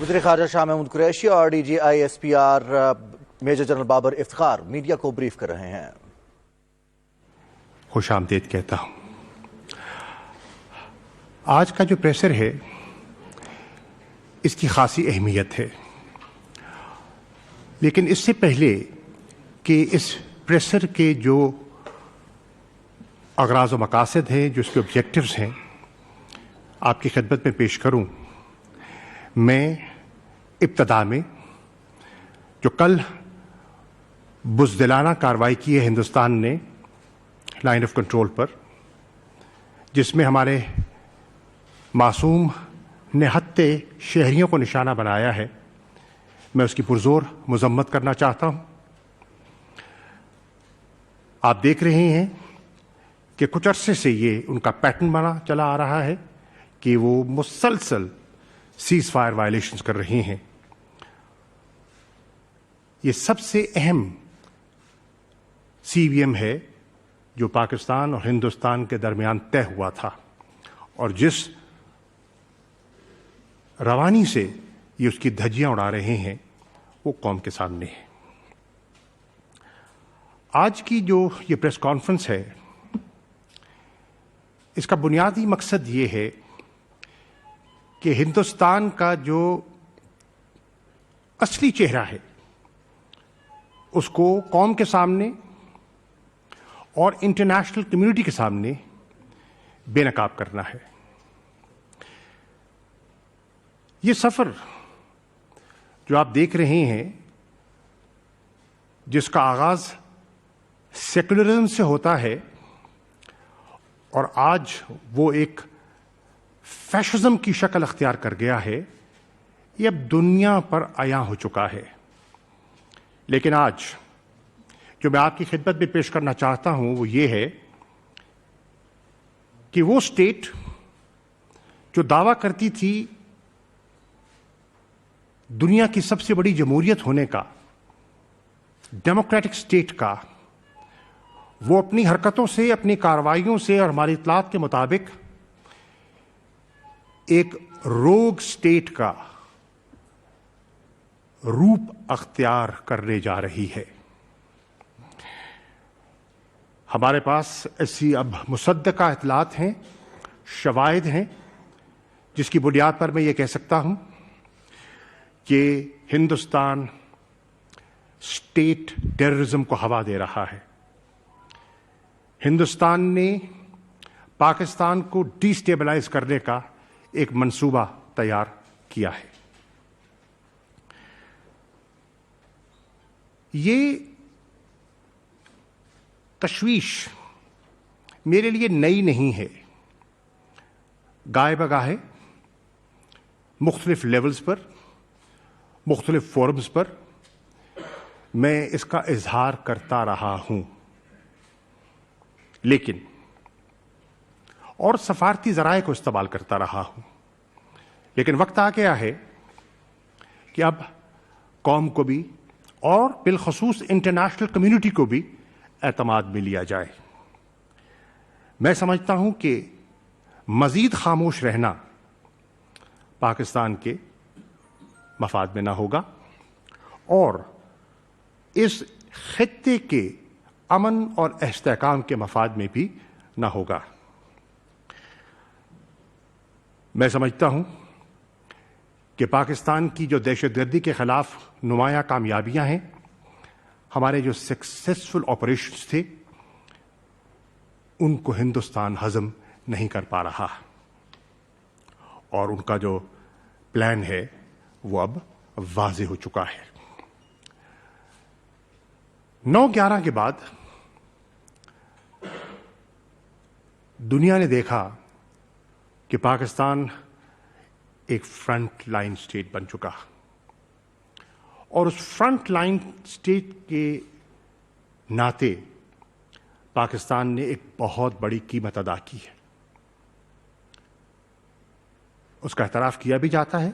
وزیر خارجہ شاہ محمود قریشی اور D G I S P R major general Babar Iftikhar media کو بریف کر رہے ہیں. خوش آمدید کہتا ہوں. آج کا جو پریسر ہے اس کی خاصی اہمیت ہے، لیکن اس سے پہلے کہ اس پریسر کے جو اغراض و مقاصد ہیں، جو اس کے آبجیکٹیوز ہیں، آپ کی خدمت میں پیش کروں، میں ابتدا میں جو کل بزدلانہ کارروائی کی ہے ہندوستان نے لائن آف کنٹرول پر، جس میں ہمارے معصوم نہتے شہریوں کو نشانہ بنایا ہے، میں اس کی پرزور مذمت کرنا چاہتا ہوں. آپ دیکھ رہے ہیں کہ کچھ عرصے سے یہ ان کا پیٹرن بنا چلا آ رہا ہے کہ وہ مسلسل سیز فائر وائلیشنز کر رہی ہیں. یہ سب سے اہم سی وی ایم ہے جو پاکستان اور ہندوستان کے درمیان طے ہوا تھا، اور جس روانی سے یہ اس کی دھجیاں اڑا رہے ہیں وہ قوم کے سامنے ہے. آج کی جو یہ پریس کانفرنس ہے، اس کا بنیادی مقصد یہ ہے کہ ہندوستان کا جو اصلی چہرہ ہے اس کو قوم کے سامنے اور انٹرنیشنل کمیونٹی کے سامنے بے نقاب کرنا ہے. یہ سفر جو آپ دیکھ رہے ہیں، جس کا آغاز سیکولرزم سے ہوتا ہے اور آج وہ ایک فیشزم کی شکل اختیار کر گیا ہے، یہ اب دنیا پر عیاں ہو چکا ہے. لیکن آج جو میں آپ کی خدمت میں پیش کرنا چاہتا ہوں وہ یہ ہے کہ وہ اسٹیٹ جو دعویٰ کرتی تھی دنیا کی سب سے بڑی جمہوریت ہونے کا، ڈیموکریٹک اسٹیٹ کا، وہ اپنی حرکتوں سے، اپنی کارروائیوں سے اور ہماری اطلاعات کے مطابق ایک روگ اسٹیٹ کا روپ اختیار کرنے جا رہی ہے. ہمارے پاس ایسی اب مصدقہ اطلاعات ہیں، شواہد ہیں، جس کی بنیاد پر میں یہ کہہ سکتا ہوں کہ ہندوستان اسٹیٹ ٹیررزم کو ہوا دے رہا ہے. ہندوستان نے پاکستان کو ڈی اسٹیبلائز کرنے کا ایک منصوبہ تیار کیا ہے. یہ تشویش میرے لیے نئی نہیں ہے. گاہے بگاہے مختلف لیولز پر، مختلف فورمز پر میں اس کا اظہار کرتا رہا ہوں، لیکن اور سفارتی ذرائع کو استعمال کرتا رہا ہوں. لیکن وقت آ گیا ہے کہ اب قوم کو بھی اور بالخصوص انٹرنیشنل کمیونٹی کو بھی اعتماد میں لیا جائے. میں سمجھتا ہوں کہ مزید خاموش رہنا پاکستان کے مفاد میں نہ ہوگا اور اس خطے کے امن اور استحکام کے مفاد میں بھی نہ ہوگا. میں سمجھتا ہوں کہ پاکستان کی جو دہشت گردی کے خلاف نمایاں کامیابیاں ہیں، ہمارے جو سکسیسفل آپریشنز تھے، ان کو ہندوستان ہضم نہیں کر پا رہا، اور ان کا جو پلان ہے وہ اب واضح ہو چکا ہے. 9/11 کے بعد دنیا نے دیکھا کہ پاکستان ایک فرنٹ لائن اسٹیٹ بن چکا، اور اس فرنٹ لائن اسٹیٹ کے ناطے پاکستان نے ایک بہت بڑی قیمت ادا کی ہے. اس کا اعتراف کیا بھی جاتا ہے،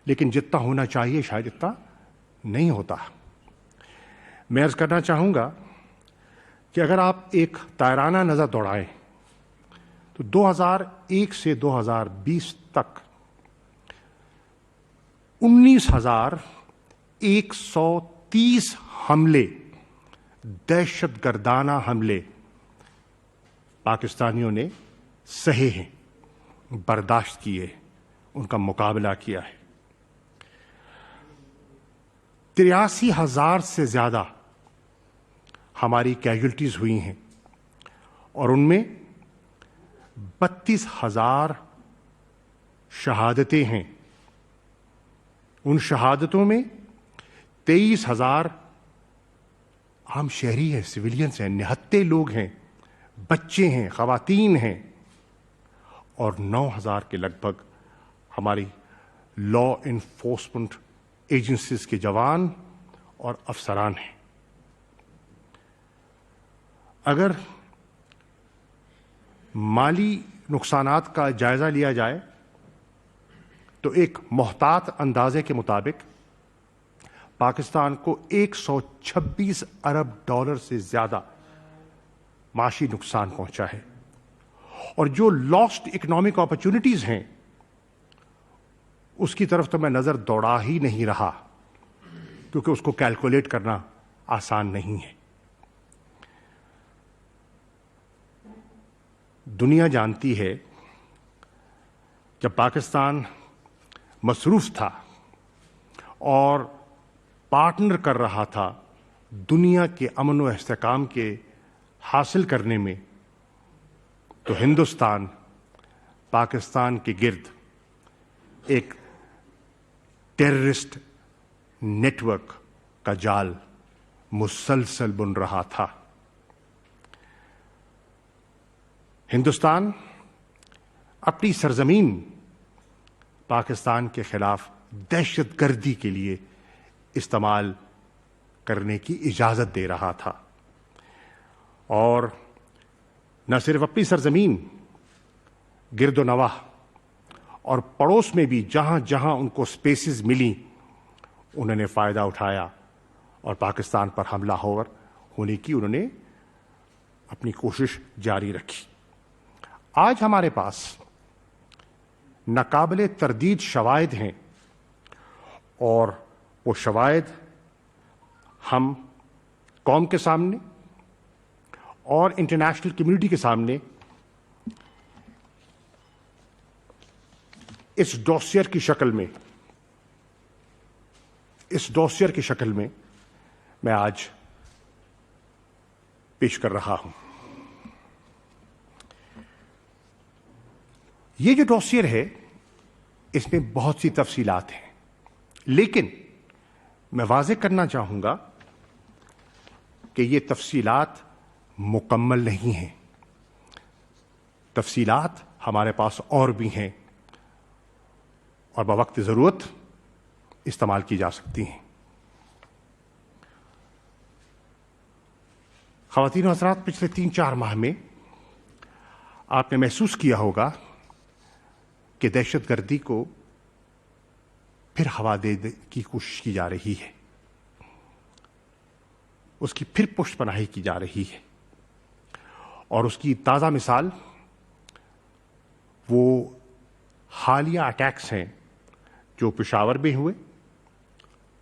لیکن جتنا ہونا چاہیے شاید اتنا نہیں ہوتا. میں عرض کرنا چاہوں گا کہ اگر آپ ایک طائرانہ نظر دوڑائیں تو 2001 سے 2020 تک 19,130 حملے، دہشت گردانہ حملے پاکستانیوں نے سہے ہیں، برداشت کیے، ان کا مقابلہ کیا ہے۔ 83,000 سے زیادہ ہماری کیجولٹیز ہوئی ہیں، اور ان میں 32,000 شہادتیں ہیں۔ ان شہادتوں میں 23,000 عام شہری ہیں، سویلینز ہیں، نہتے لوگ ہیں، بچے ہیں، خواتین ہیں، اور 9,000 کے لگ بھگ ہماری لا انفورسمنٹ ایجنسیز کے جوان اور افسران ہیں۔ اگر مالی نقصانات کا جائزہ لیا جائے تو ایک محتاط اندازے کے مطابق پاکستان کو $126 ارب سے زیادہ معاشی نقصان پہنچا ہے، اور جو لاسٹ اکنامک اپرچونٹیز ہیں اس کی طرف تو میں نظر دوڑا ہی نہیں رہا، کیونکہ اس کو کیلکولیٹ کرنا آسان نہیں ہے۔ دنیا جانتی ہے جب پاکستان مصروف تھا اور پارٹنر کر رہا تھا دنیا کے امن و استحکام کے حاصل کرنے میں، تو ہندوستان پاکستان کے گرد ایک ٹیررسٹ نیٹ ورک کا جال مسلسل بن رہا تھا۔ ہندوستان اپنی سرزمین پاکستان کے خلاف دہشت گردی کے لیے استعمال کرنے کی اجازت دے رہا تھا، اور نہ صرف اپنی سرزمین، گرد و نواح اور پڑوس میں بھی جہاں جہاں ان کو سپیسز ملی انہوں نے فائدہ اٹھایا اور پاکستان پر حملہ ہونے کی انہوں نے اپنی کوشش جاری رکھی۔ آج ہمارے پاس ناقابل تردید شواہد ہیں، اور وہ شواہد ہم قوم کے سامنے اور انٹرنیشنل کمیونٹی کے سامنے اس ڈوسیئر کی شکل میں میں آج پیش کر رہا ہوں۔ یہ جو ڈوسیئر ہے اس میں بہت سی تفصیلات ہیں، لیکن میں واضح کرنا چاہوں گا کہ یہ تفصیلات مکمل نہیں ہیں۔ تفصیلات ہمارے پاس اور بھی ہیں اور بوقت ضرورت استعمال کی جا سکتی ہیں۔ خواتین و حضرات، پچھلے 3-4 ماہ میں آپ نے محسوس کیا ہوگا کہ دہشت گردی کو پھر ہوا دینے کی کوشش کی جا رہی ہے، اس کی پھر پشت پناہی کی جا رہی ہے، اور اس کی تازہ مثال وہ حالیہ اٹیکس ہیں جو پشاور میں ہوئے،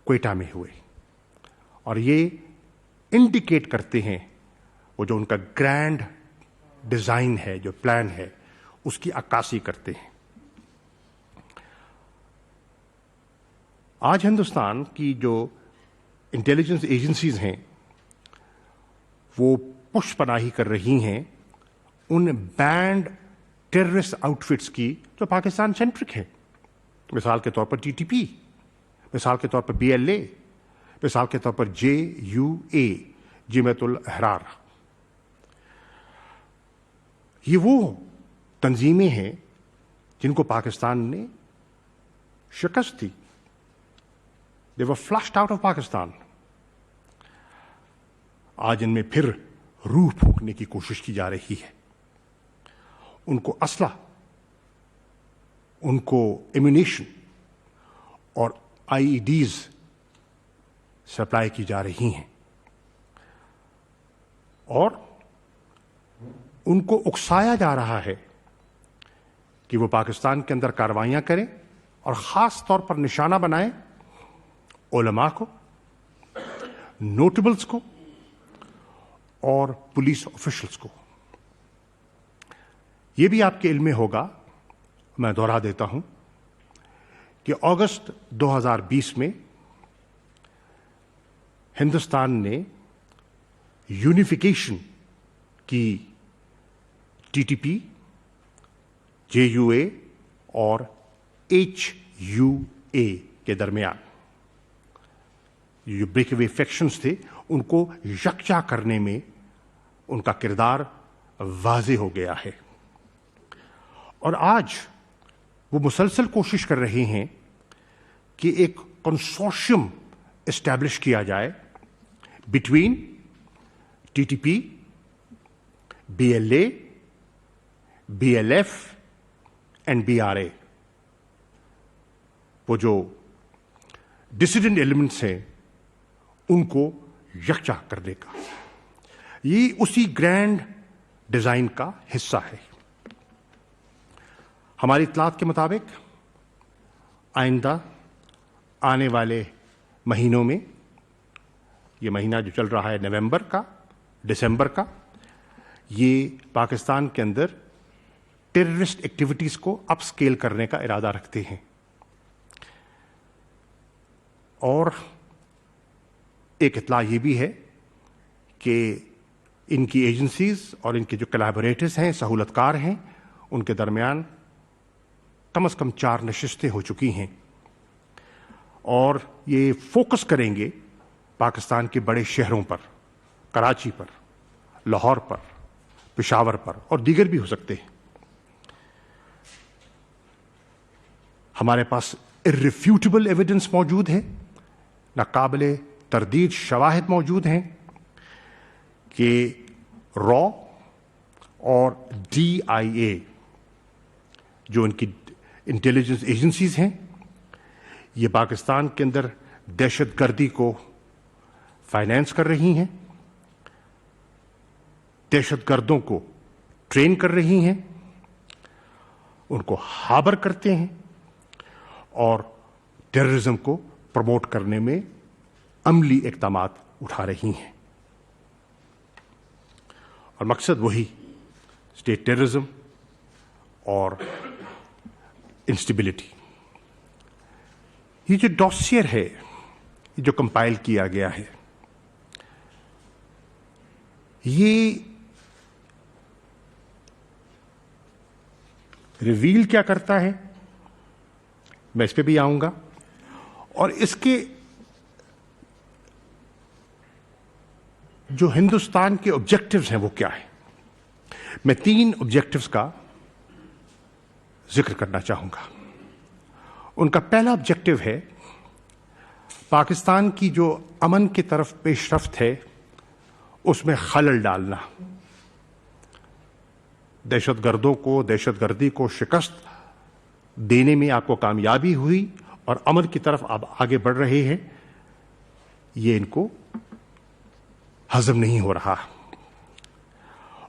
کوئٹہ میں ہوئے، اور یہ انڈیکیٹ کرتے ہیں وہ جو ان کا گرینڈ ڈیزائن ہے، جو پلان ہے، اس کی عکاسی کرتے ہیں۔ آج ہندوستان کی جو انٹیلیجنس ایجنسیز ہیں وہ پشت پناہی کر رہی ہیں ان بینڈ ٹیررسٹ آؤٹ فٹس کی جو پاکستان سینٹرک ہے، مثال کے طور پر TTP، مثال کے طور پر BLA، مثال کے طور پر JUA، جمعیت الاحرار۔ یہ وہ تنظیمیں ہیں جن کو پاکستان نے شکست دی۔ They were flushed out of Pakistan۔ آج ان میں پھر روح پھونکنے کی کوشش کی جا رہی ہے، ان کو اسلحہ، ان کو ایمونیشن اور IEDs سپلائی کی جا رہی ہیں، اور ان کو اکسایا جا رہا ہے کہ وہ پاکستان کے اندر کارروائیاں کریں اور خاص طور پر نشانہ بنائیں علماء کو، نوٹیبلز کو اور پولیس آفیشلز کو۔ یہ بھی آپ کے علم میں ہوگا، میں دوہرا دیتا ہوں، کہ اگست 2020 میں ہندوستان نے یونیفیکیشن کی T T P, J U A اور ایچ یو اے کے درمیان جو بریک اوے فیکشنز تھے ان کو یکجا کرنے میں ان کا کردار واضح ہو گیا ہے، اور آج وہ مسلسل کوشش کر رہے ہیں کہ ایک کنسورشیم اسٹیبلش کیا جائے between T T P, B L A, B L F and B R A. وہ جو ڈسیڈنٹ ایلیمنٹس ہیں ان کو یکجا کرنے کا، یہ اسی گرینڈ ڈیزائن کا حصہ ہے۔ ہماری اطلاعات کے مطابق آئندہ آنے والے مہینوں میں، یہ مہینہ جو چل رہا ہے نومبر کا، دسمبر کا، یہ پاکستان کے اندر ٹیررسٹ ایکٹیویٹیز کو اپ سکیل کرنے کا ارادہ رکھتے ہیں، اور ایک اطلاع یہ بھی ہے کہ ان کی ایجنسیز اور ان کے جو کلیبوریٹرز ہیں، سہولت کار ہیں، ان کے درمیان کم از کم 4 نشستیں ہو چکی ہیں، اور یہ فوکس کریں گے پاکستان کے بڑے شہروں پر، کراچی پر، لاہور پر، پشاور پر اور دیگر بھی ہو سکتے ہیں۔ ہمارے پاس irrefutable ایویڈنس موجود ہے، ناقابل تردید شواہد موجود ہیں کہ را اور ڈی آئی اے جو ان کی انٹیلیجنس ایجنسیز ہیں، یہ پاکستان کے اندر دہشت گردی کو فائنینس کر رہی ہیں، دہشت گردوں کو ٹرین کر رہی ہیں، ان کو ہاربر کرتے ہیں اور ٹیررزم کو پروموٹ کرنے میں عملی اقدامات اٹھا رہی ہیں، اور مقصد وہی اسٹیٹ ٹیررزم اور انسٹیبلٹی۔ یہ جو ڈاسیر ہے، یہ جو کمپائل کیا گیا ہے، یہ ریویل کیا کرتا ہے، میں اس پہ بھی آؤں گا، اور اس کے جو ہندوستان کے آبجیکٹوز ہیں وہ کیا ہے۔ میں 3 آبجیکٹوز کا ذکر کرنا چاہوں گا۔ ان کا پہلا آبجیکٹو ہے پاکستان کی جو امن کی طرف پیش رفت ہے اس میں خلل ڈالنا، دہشت گردوں کو، دہشت گردی کو شکست دینے میں آپ کو کامیابی ہوئی اور امن کی طرف آپ آگے بڑھ رہے ہیں، یہ ان کو ہضم نہیں ہو رہا،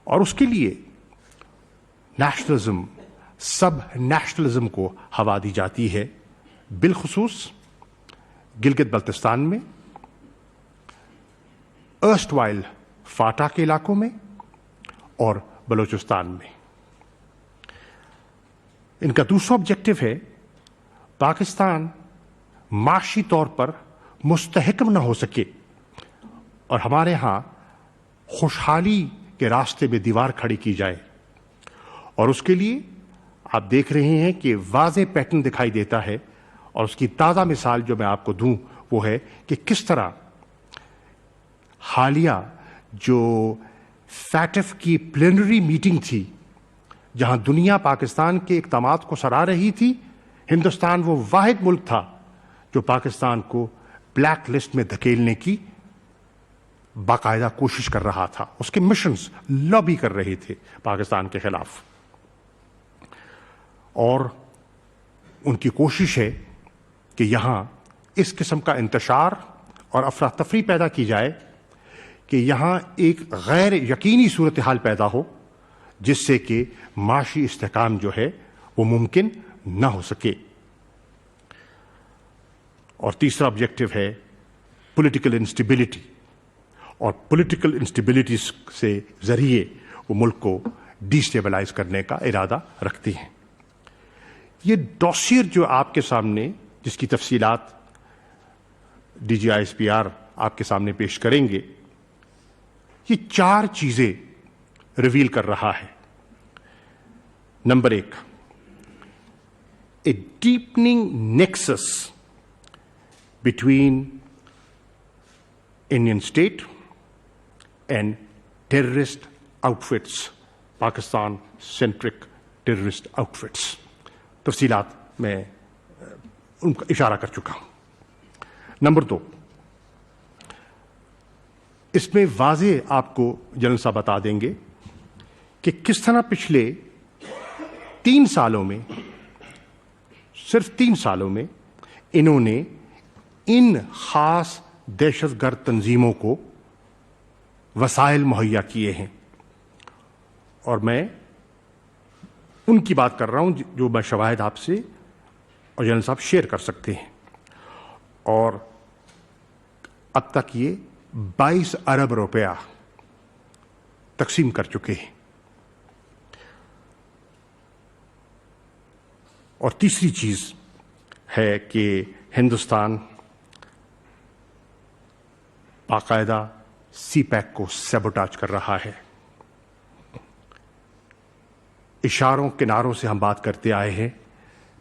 اور اس کے لیے نیشنلزم، سب نیشنلزم کو ہوا دی جاتی ہے، بالخصوص گلگت بلتستان میں، ارسٹ وائل فاٹا کے علاقوں میں اور بلوچستان میں۔ ان کا دوسرا آبجیکٹو ہے پاکستان معاشی طور پر مستحکم نہ ہو سکے اور ہمارے ہاں خوشحالی کے راستے میں دیوار کھڑی کی جائے، اور اس کے لیے آپ دیکھ رہے ہیں کہ واضح پیٹرن دکھائی دیتا ہے، اور اس کی تازہ مثال جو میں آپ کو دوں وہ ہے کہ کس طرح حالیہ جو فیٹف کی پلینری میٹنگ تھی جہاں دنیا پاکستان کے اقدامات کو سراہ رہی تھی، ہندوستان وہ واحد ملک تھا جو پاکستان کو بلیک لسٹ میں دھکیلنے کی باقاعدہ کوشش کر رہا تھا، اس کے مشنز لابی کر رہے تھے پاکستان کے خلاف، اور ان کی کوشش ہے کہ یہاں اس قسم کا انتشار اور افراتفری پیدا کی جائے کہ یہاں ایک غیر یقینی صورتحال پیدا ہو جس سے کہ معاشی استحکام جو ہے وہ ممکن نہ ہو سکے۔ اور تیسرا آبجیکٹو ہے پولیٹیکل انسٹیبلٹی، اور پولیٹیکل انسٹیبلٹی سے ذریعے وہ ملک کو ڈیسٹیبلائز کرنے کا ارادہ رکھتی ہیں۔ یہ ڈوسیر جو آپ کے سامنے، جس کی تفصیلات D G I S P R آپ کے سامنے پیش کریں گے، یہ 4 چیزیں ریویل کر رہا ہے۔ Number 1، a deepening nexus between Indian state and terrorist outfits, Pakistan centric terrorist outfits. تفصیلات میں ان کا اشارہ کر چکا ہوں۔ نمبر 2، اس میں واضح آپ کو جنرل صاحب بتا دیں گے کہ کس طرح پچھلے 3 سالوں میں، صرف 3 سالوں میں، انہوں نے ان خاص دہشت گرد تنظیموں کو وسائل مہیا کیے ہیں، اور میں ان کی بات کر رہا ہوں جو میں شواہد آپ سے اور جنرل صاحب شیئر کر سکتے ہیں۔ اور اب تک یہ 22 ارب روپیہ تقسیم کر چکے ہیں۔ اور تیسری چیز ہے کہ ہندوستان باقاعدہ سی پیک کو سیبوٹاج کر رہا ہے۔ اشاروں کناروں سے ہم بات کرتے آئے ہیں،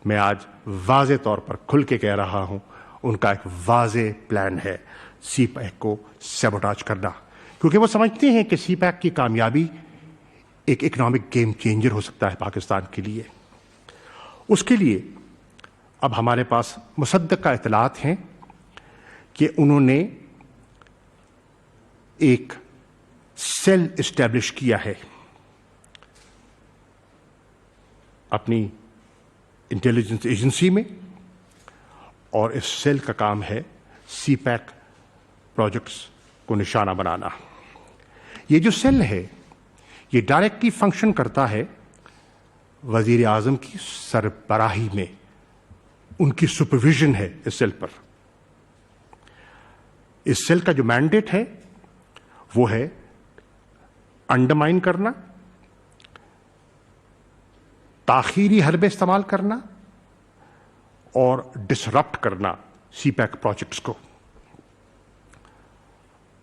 میں آج واضح طور پر کھل کے کہہ رہا ہوں، ان کا ایک واضح پلان ہے سی پیک کو سیبوٹاج کرنا، کیونکہ وہ سمجھتے ہیں کہ سی پیک کی کامیابی ایک اکنامک گیم چینجر ہو سکتا ہے پاکستان کے لیے۔ اس کے لیے اب ہمارے پاس مصدقہ اطلاعات ہیں کہ انہوں نے ایک سیل اسٹیبلش کیا ہے اپنی انٹیلیجنس ایجنسی میں، اور اس سیل کا کام ہے سی پیک پروجیکٹس کو نشانہ بنانا۔ یہ جو سیل ہے یہ ڈائریکٹلی فنکشن کرتا ہے وزیر اعظم کی سربراہی میں، ان کی سپرویژن ہے اس سیل پر۔ اس سیل کا جو مینڈیٹ ہے وہ ہے انڈرمائن کرنا، تاخیری حربے استعمال کرنا اور ڈسرپٹ کرنا سی پیک پروجیکٹس کو۔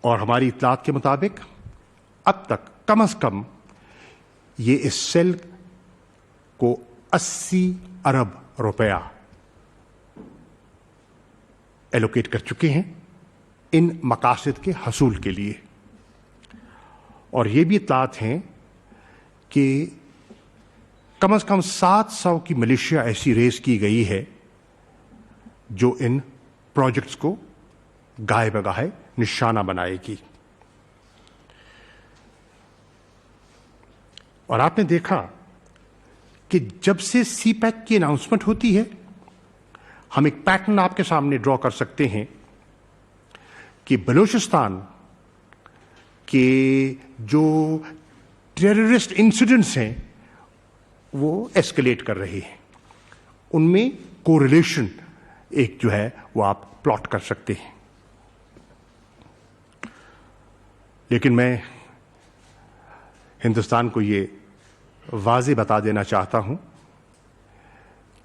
اور ہماری اطلاعات کے مطابق اب تک کم از کم یہ اس سیل کو 80 ارب روپیہ ایلوکیٹ کر چکے ہیں ان مقاصد کے حصول کے لیے۔ اور یہ بھی اطلاعات ہیں کہ کم از کم 700 کی ملیشیا ایسی ریز کی گئی ہے جو ان پروجیکٹس کو گاہے بگاہے نشانہ بنائے گی۔ اور آپ نے دیکھا کہ جب سے سی پیک کی اناؤنسمنٹ ہوتی ہے، ہم ایک پیٹرن آپ کے سامنے ڈرا کر سکتے ہیں کہ بلوچستان کے جو ٹیررسٹ انسیڈنٹس ہیں وہ ایسکلیٹ کر رہے ہیں، ان میں کوریلیشن ایک جو ہے وہ آپ پلاٹ کر سکتے ہیں۔ لیکن میں ہندوستان کو یہ واضح بتا دینا چاہتا ہوں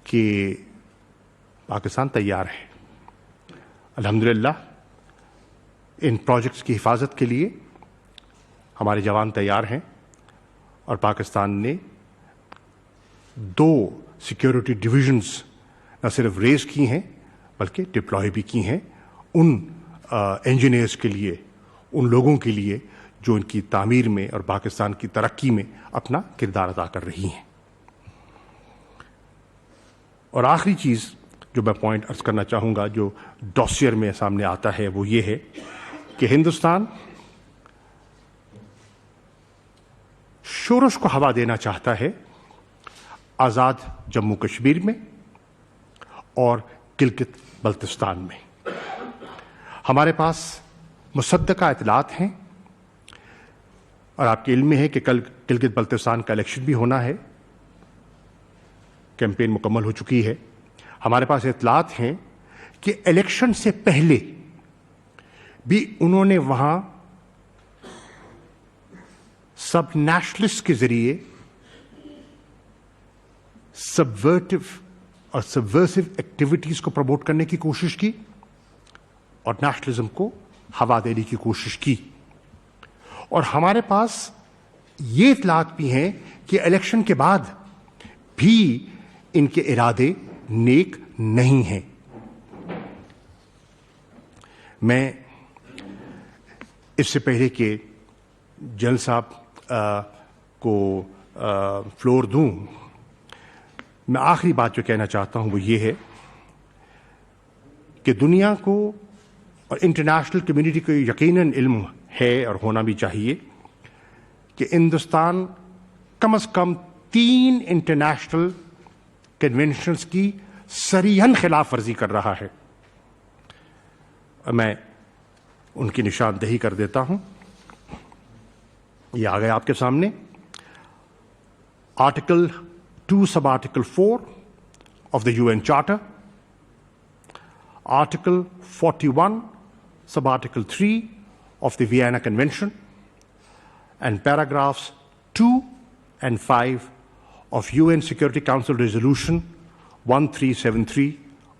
کہ پاکستان تیار ہے، الحمدللہ ان پروجیکٹس کی حفاظت کے لیے ہمارے جوان تیار ہیں، اور پاکستان نے 2 سیکیورٹی ڈویژنز نہ صرف ریز کی ہیں بلکہ ڈپلوائے بھی کی ہیں ان انجینئرز کے لیے، ان لوگوں کے لیے جو ان کی تعمیر میں اور پاکستان کی ترقی میں اپنا کردار ادا کر رہی ہیں۔ اور آخری چیز جو میں پوائنٹ عرض کرنا چاہوں گا جو ڈوسیر میں سامنے آتا ہے وہ یہ ہے کہ ہندوستان شورش کو ہوا دینا چاہتا ہے آزاد جموں کشمیر میں اور گلگت بلتستان میں۔ ہمارے پاس مصدقہ اطلاعات ہیں، اور آپ کے علم میں ہے کہ کل گلگت بلتستان کا الیکشن بھی ہونا ہے، کیمپین مکمل ہو چکی ہے۔ ہمارے پاس اطلاعات ہیں کہ الیکشن سے پہلے بھی انہوں نے وہاں سب نیشنلسٹ کے ذریعے سبورٹو اور سبورسو ایکٹیویٹیز کو پروموٹ کرنے کی کوشش کی اور نیشنلزم کو ہوا دینے کی کوشش کی. اور ہمارے پاس یہ اطلاعات بھی ہیں کہ الیکشن کے بعد بھی ان کے ارادے نیک نہیں ہیں. میں اس سے پہلے کہ جنرل صاحب کو فلور دوں، میں آخری بات جو کہنا چاہتا ہوں وہ یہ ہے کہ دنیا کو اور انٹرنیشنل کمیونٹی کو یقیناً علم ہے اور ہونا بھی چاہیے کہ ہندوستان کم از کم 3 انٹرنیشنل کنونشنز کی صریحاً خلاف ورزی کر رہا ہے. میں ان کی نشاندہی کر دیتا ہوں. یہ آ گئے آپ کے سامنے. Article 2 sub article 4 of the UN Charter, Article 41 sub article 3 of the Vienna Convention, and paragraphs 2 and 5 of UN Security Council Resolution 1373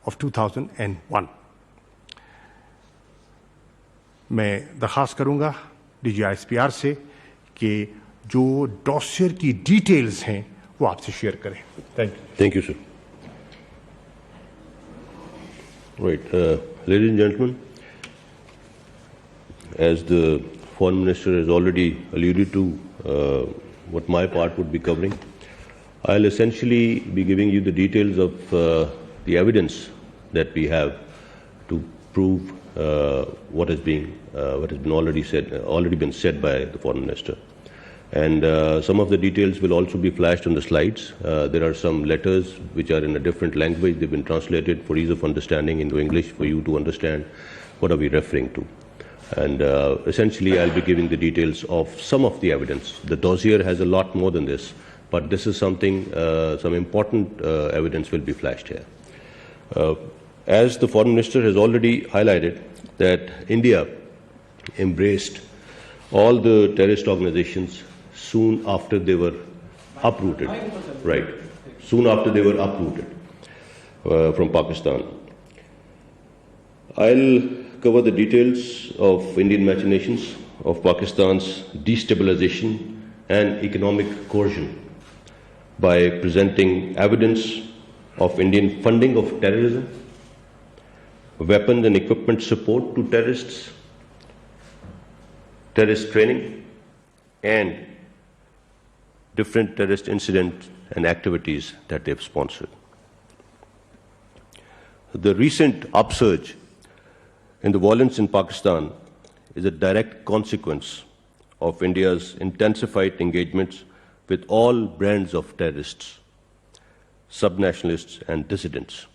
of 2001. میں درخواست کروں گا DGISPR سے کہ جو ڈوسیر کی ڈیٹیلز ہیں وہ آپ سے شیئر کریں. Thank you, sir. Right. Ladies and gentlemen, as the Foreign Minister has already alluded to what my part would be covering, I'll essentially be giving you the details of the evidence that we have to prove what has been already been said by the Foreign Minister. And some of the details will also be flashed on the slides. There are some letters which are in a different language. They've been translated for ease of understanding into English for you to understand what are we referring to. And essentially, I'll be giving the details of some of the evidence. The dossier has a lot more than this, but this is something, some important evidence will be flashed here. As the Foreign Minister has already highlighted, that India embraced all the terrorist organizations soon after they were uprooted. Right. Soon after they were uprooted from Pakistan. I'll cover the details of Indian machinations of Pakistan's destabilization and economic coercion by presenting evidence of Indian funding of terrorism, weapons and equipment support to terrorists, terrorist training, and different terrorist incidents and activities that they've sponsored. The recent upsurge in the violence in Pakistan is a direct consequence of India's intensified engagements with all brands of terrorists, subnationalists, and dissidents.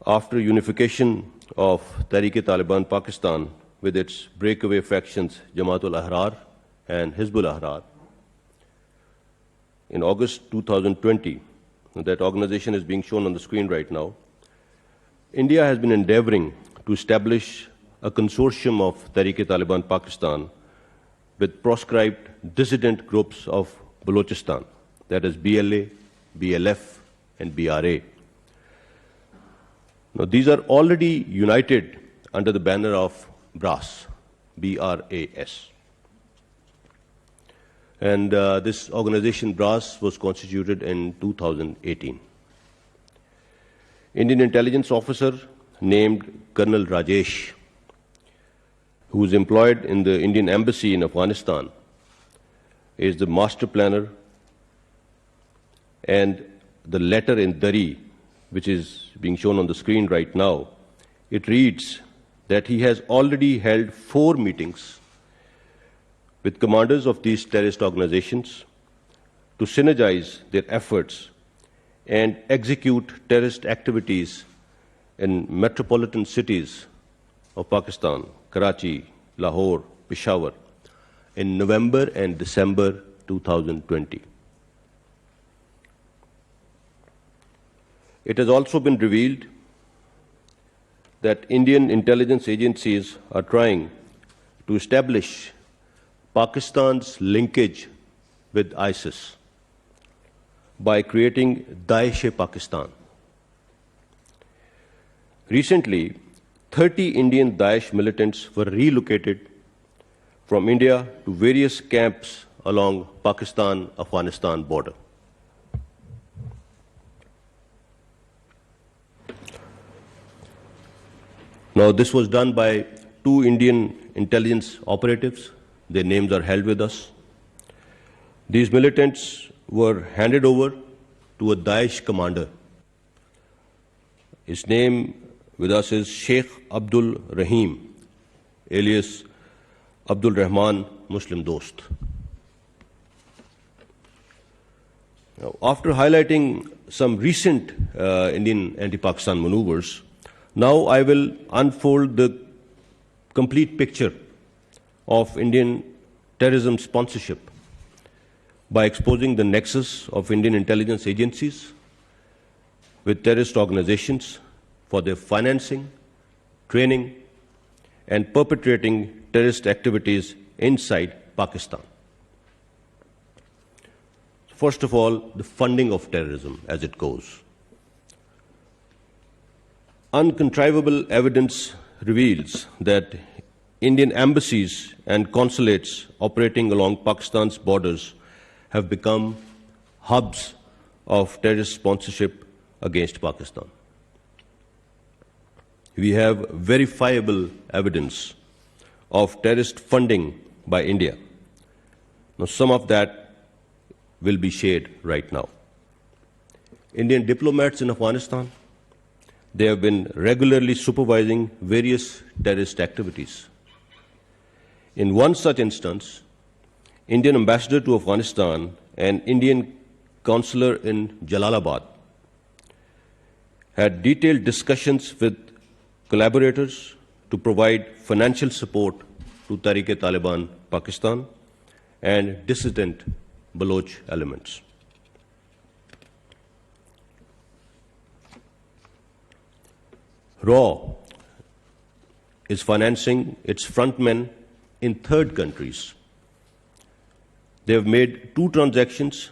After unification of Tehreek-e-Taliban Pakistan with its breakaway factions Jamaat-ul-Ahrar and Hizb-ul-Ahrar, in August 2020, that organization is being shown on the screen right now, India has been endeavoring to establish a consortium of Tehreek-e-Taliban Pakistan with proscribed dissident groups of Balochistan, that is BLA, BLF, and BRA. Now, these are already united under the banner of BRAS, BRAS. And this organization, BRAS, was constituted in 2018. Indian intelligence officer named Colonel Rajesh, who is employed in the Indian embassy in Afghanistan, is the master planner, and the letter in Dari, which is being shown on the screen right now, it reads that he has already held 4 meetings with commanders of these terrorist organizations to synergize their efforts and execute terrorist activities in metropolitan cities of Pakistan, Karachi, Lahore, Peshawar, in November and December 2020. It has also been revealed that Indian intelligence agencies are trying to establish Pakistan's linkage with ISIS by creating Daesh-e-Pakistan. Recently, 30 Indian Daesh militants were relocated from India to various camps along Pakistan-Afghanistan border. Now, this was done by 2 Indian intelligence operatives. Their names are held with us. These militants were handed over to a Daesh commander. His name with us is Sheikh Abdul Rahim, alias Abdul Rahman Muslim Dost. Now, after highlighting some recent Indian anti-Pakistan maneuvers, now I will unfold the complete picture of Indian terrorism sponsorship by exposing the nexus of Indian intelligence agencies with terrorist organizations for their financing, training, and perpetrating terrorist activities inside Pakistan. First of all, the funding of terrorism as it goes. Uncontrivable evidence reveals that Indian embassies and consulates operating along Pakistan's borders have become hubs of terrorist sponsorship against Pakistan. We have verifiable evidence of terrorist funding by India. Now, some of that will be shared right now. Indian diplomats in Afghanistan, they have been regularly supervising various terrorist activities. In one such instance, Indian ambassador to Afghanistan and Indian consular in Jalalabad had detailed discussions with collaborators to provide financial support to Tehreek-e-Taliban Pakistan and dissident Baloch elements. RAW is financing its frontmen in third countries. They have made 2 transactions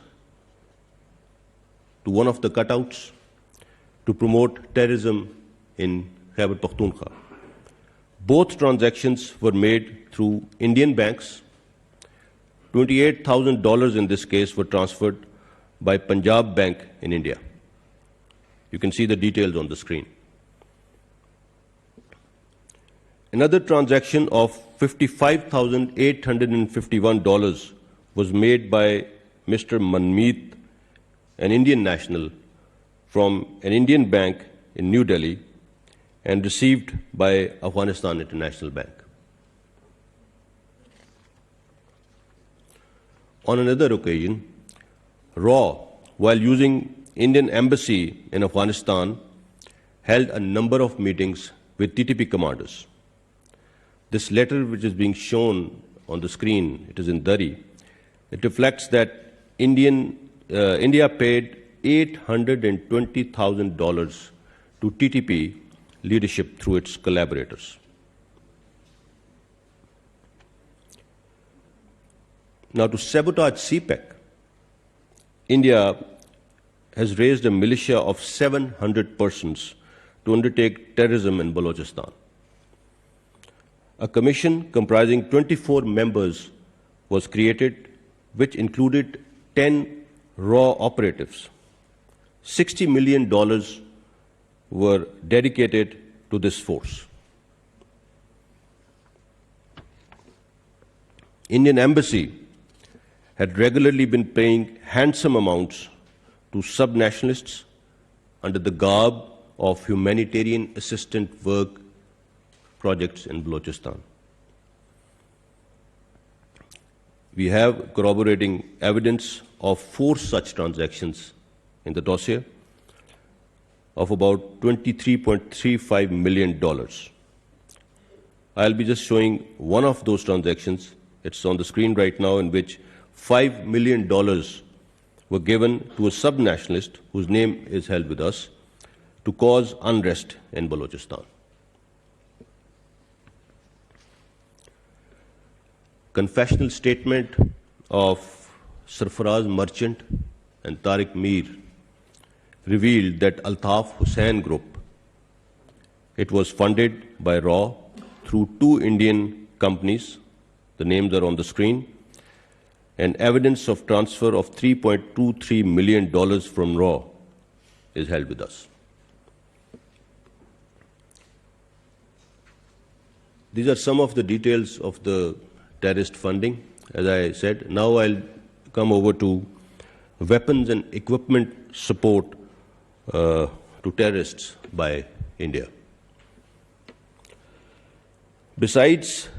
to one of the cutouts to promote terrorism in Khyber Pakhtunkhwa. Both transactions were made through Indian banks. $28,000 in this case were transferred by Punjab Bank in India. You can see the details on the screen. Another transaction of $55,851 was made by Mr. Manmeet, an Indian national, from an Indian bank in New Delhi and received by Afghanistan International Bank. On another occasion, RAW, while using Indian embassy in Afghanistan, held a number of meetings with TTP commanders. This letter, which is being shown on the screen, it is in Dari. It reflects that India paid $820,000 to TTP leadership through its collaborators. Now, to sabotage CPEC, India has raised a militia of 700 persons to undertake terrorism in Balochistan. A commission comprising 24 members was created, which included 10 RAW operatives. $60 million were dedicated to this force. Indian embassy had regularly been paying handsome amounts to sub-nationalists under the garb of humanitarian assistant work projects in Balochistan. We have corroborating evidence of 4 such transactions in the dossier of about $23.35 million. I'll be just showing one of those transactions. It's on the screen right now, in which $5 million were given to a sub-nationalist whose name is held with us, to cause unrest in Balochistan. Confessional statement of Sarfaraz Merchant and Tariq Mir revealed that Altaf Hussain Group, it was funded by RAW through 2 Indian companies, the names are on the screen, and evidence of transfer of $3.23 million from RAW is held with us. These are some of the details of the terrorist funding. As I said, now I'll come over to weapons and equipment support to terrorists by India. Besides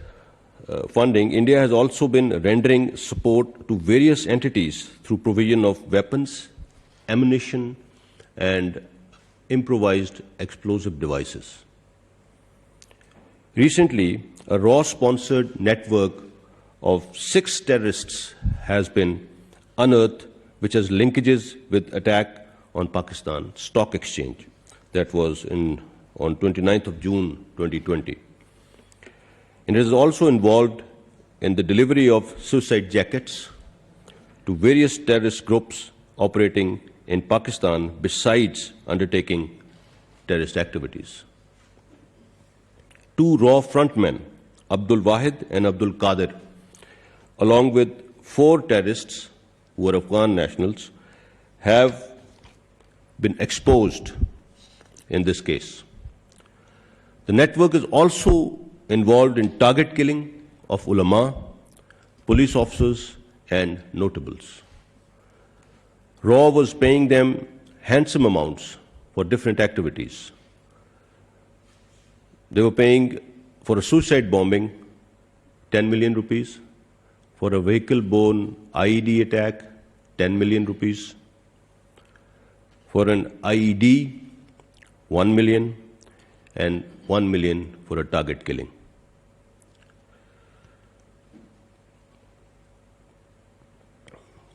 funding, India has also been rendering support to various entities through provision of weapons, ammunition, and improvised explosive devices. Recently, a RAW-sponsored network of 6 terrorists has been unearthed, which has linkages with attack on Pakistan Stock Exchange. That was on 29th of June 2020. And it is also involved in the delivery of suicide jackets to various terrorist groups operating in Pakistan besides undertaking terrorist activities. 2 RAW frontmen, Abdul Wahid and Abdul Qadir, along with 4 terrorists who are Afghan nationals, have been exposed in this case. The network is also involved in target killing of ulama, police officers, and notables. RAW was paying them handsome amounts for different activities. They were paying for a suicide bombing 10 million rupees, for a vehicle-borne IED attack 10 million rupees, for an IED 1 million, and 1 million for a target killing.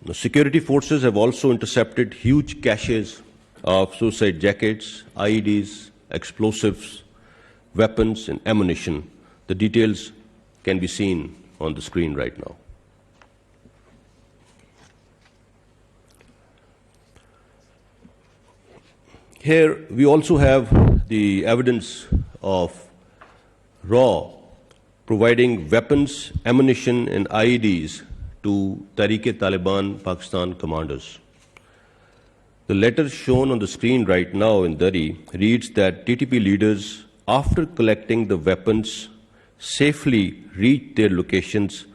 The security forces have also intercepted huge caches of suicide jackets, IEDs, explosives, weapons, and ammunition. The details can be seen on the screen right now. Here we also have the evidence of RAW providing weapons, ammunition, and IEDs to Tehreek-e-Taliban Pakistan commanders. The letter shown on the screen right now in Dari reads that TTP leaders, after collecting the weapons, safely reached their locations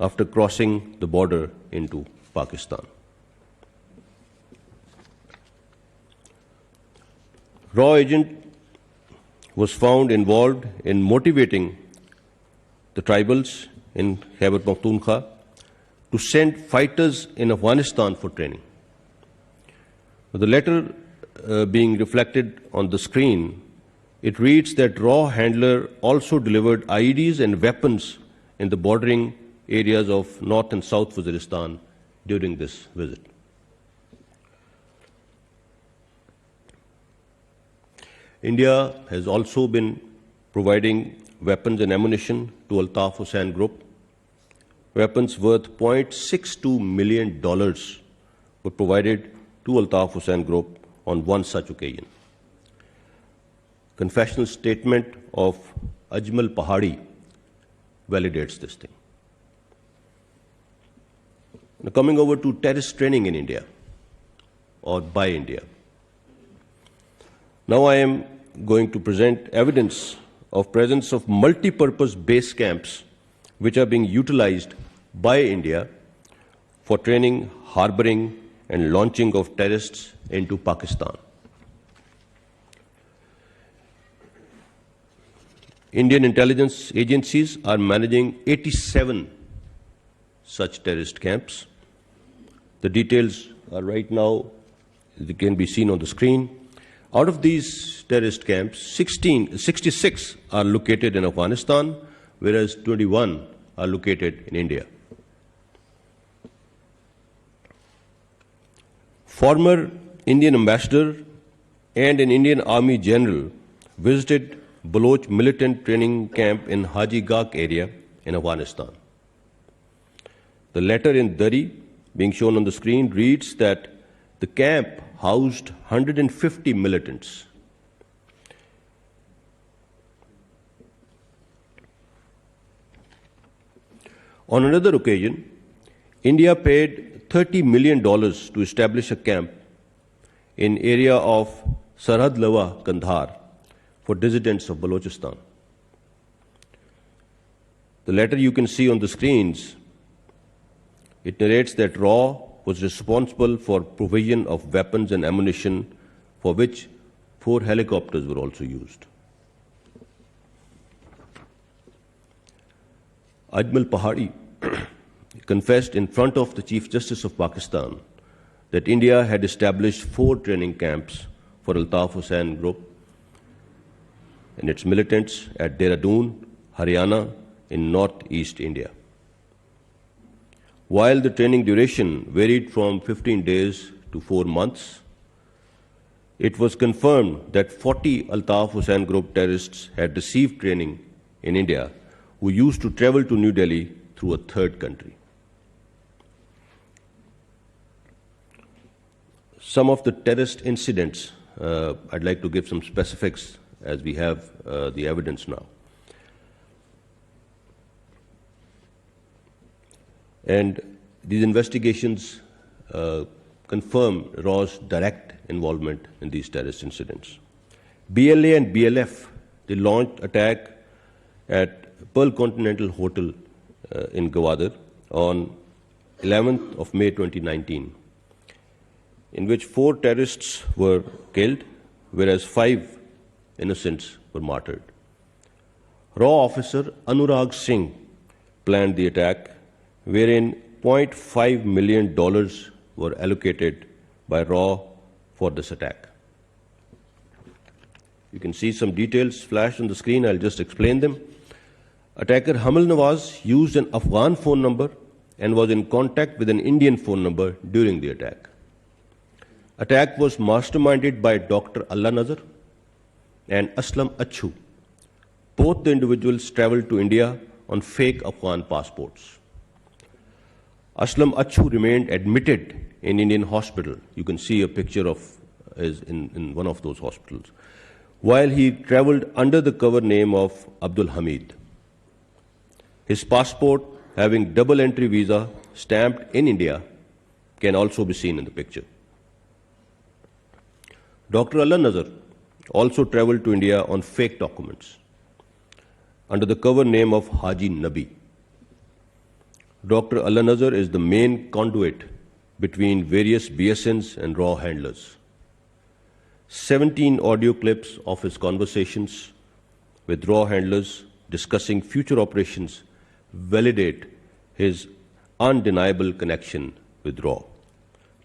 after crossing the border into Pakistan. RAW agent was found involved in motivating the tribals in Khyber Pakhtunkhwa to send fighters in Afghanistan for training. The letter being reflected on the screen, it reads that RAW handler also delivered IEDs and weapons in the bordering areas of North and South Waziristan during this visit. India has also been providing weapons and ammunition to Altaf Hussain Group. Weapons worth $0.62 million were provided to Altaf Hussain Group on one such occasion. Confessional statement of Ajmal Pahadi validates this thing. Now coming over to terrorist training in India or by India. Now I am going to present evidence of presence of multi-purpose base camps which are being utilized by India for training, harboring, and launching of terrorists into Pakistan. Indian intelligence agencies are managing 87 such terrorist camps. The details are right now, they can be seen on the screen. Out of these terrorist camps, 66 are located in Afghanistan, whereas 21 are located in India. Former Indian ambassador and an Indian Army general visited Baloch militant training camp in Haji Gak area in Afghanistan. The letter in Dari, being shown on the screen, reads that the camp housed 150 militants. On another occasion, India paid $30 million to establish a camp in area of Sarhad Lawa, Kandahar, for dissidents of Balochistan. The letter you can see on the screens, it narrates that RAW was responsible for provision of weapons and ammunition, for which 4 helicopters were also used. Ajmal Pahari confessed in front of the Chief Justice of Pakistan that India had established 4 training camps for Altaf Hussain Group and its militants at Dehradun, Haryana, in northeast India. While the training duration varied from 15 days to 4 months, it was confirmed that 40 Altaf Hussain Group terrorists had received training in India who used to travel to New Delhi through a third country. Some of the terrorist incidents, I'd like to give some specifics as we have the evidence now. And these investigations confirm RAW's direct involvement in these terrorist incidents. BLA and BLF, they launched attack at Pearl Continental Hotel in Gwadar on 11th of May 2019, in which 4 terrorists were killed, whereas 5 innocents were martyred. RAW officer Anurag Singh planned the attack, wherein $0.5 million were allocated by RAW for this attack. You can see some details flashed on the screen. I'll just explain them. Attacker Hamal Nawaz used an Afghan phone number and was in contact with an Indian phone number during the attack. Attack was masterminded by Dr. Allah Nazar and Aslam Achu. Both the individuals traveled to India on fake Afghan passports. Aslam Achu remained admitted in Indian hospital. You can see a picture of his in one of those hospitals, while he traveled under the cover name of Abdul Hamid. His passport, having double entry visa stamped in India, can also be seen in the picture. Dr. Allah Nazar also traveled to India on fake documents under the cover name of Haji Nabi. Dr. Allah Nazar is the main conduit between various BSNs and RAW handlers. 17 audio clips of his conversations with RAW handlers discussing future operations validate his undeniable connection with RAW.